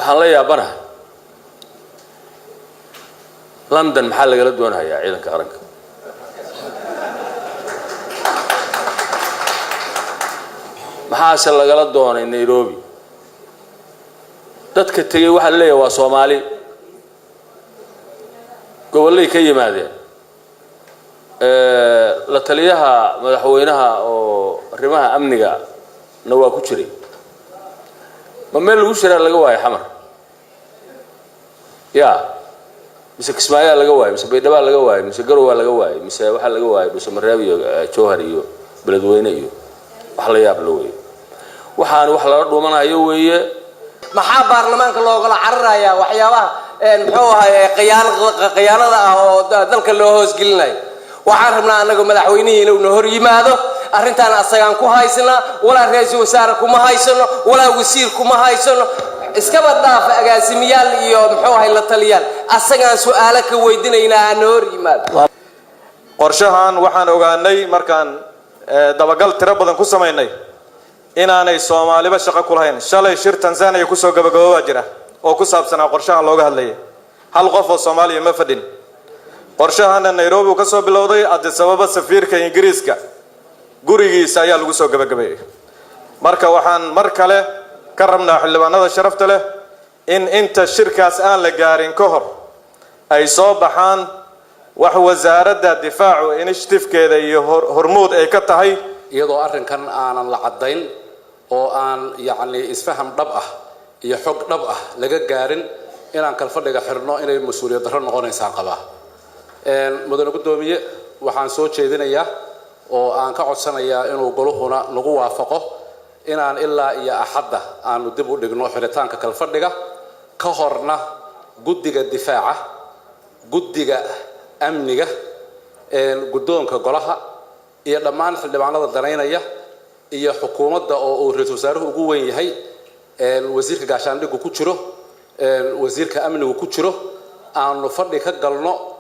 waxaan la yaabanahay London maxaa laga doonayaa ciidanka qaranka maxaa laga doonay Nairobi dadka tagay waxa la leeyahay waa Soomaali gobolay ka yimaadeen la taliyaha madaxweynaha oo arrimaha amniga na waa ku jiray ma meel lagu shiraa laga waayo xamar ya mise Kismaayo laga waayo mise Baydhabo laga waayo mise Garowe laga waayo mise waxa laga waayo mise Mareeb iyo Jowhar iyo Beledweyne iyo wax la yaab loo waxaan wax la dhumanayo weeye maxaa baarlamaanka looga cararaya waxyaabaha muxuu ahaayay qiyaanada ah oo dalka loo hoos gelinayo waxaan rabnaa anagu madaxweynaha inuu hor yimaado arrintan asagaan ku haysana wala ra'iisul wasaare kuma haysano wala wasiir kuma haysano iska baddaaf agaasimiyaal iyo muxuu ahaay la taliyaan asagaan su'aalo ka weydiinayna aan hor yimaado qorshahan waxaan ogaanay markaan dabagal tiro badan ku sameynay inaanay Soomaaliba shaqo ku lahayn shalay shir Tanzania ku soo gabagabaa jira oo ku saabsanaa qorshahan looga hadlayay hal qof oo Soomaaliya ma fadhin qorshahan Nairobi ka soo bilowday Addis Ababa safiirka Ingiriiska gurigiisa ayaa lagu soo gabagabeeyay marka waxaan mar kale ka rabnaa xildhibaanada sharafta leh in inta shirkaas aan la gaarin ka hor ay soo baxaan wax wasaaradda difaacu initiative-keeda iyo hormuud ay ka tahay iyadoo arrinkan aanan la cadayn oo aan yacni isfaham dhab ah iyo xog dhab ah laga gaarin inaan kala fadhiga xirno inay mas'uuliyad darro noqonaysaa qabaa mudane gudoomiye waxaan soo jeedinayaa oo aan ka codsanayaa inuu goluhuna nagu waafaqo inaan ilaa iyo axadda aanu dib u dhigno xiritaanka kala fadhiga ka horna guddiga difaaca guddiga amniga guddoonka golaha iyo dhammaan xildhibaanada danaynaya iyo xukuumadda oo uu ra'iisul wasaaruhu ugu weyn yahay wasiirka gaashaandhiggu ku jiro wasiirka amnigu ku jiro aanu fadhi ka galno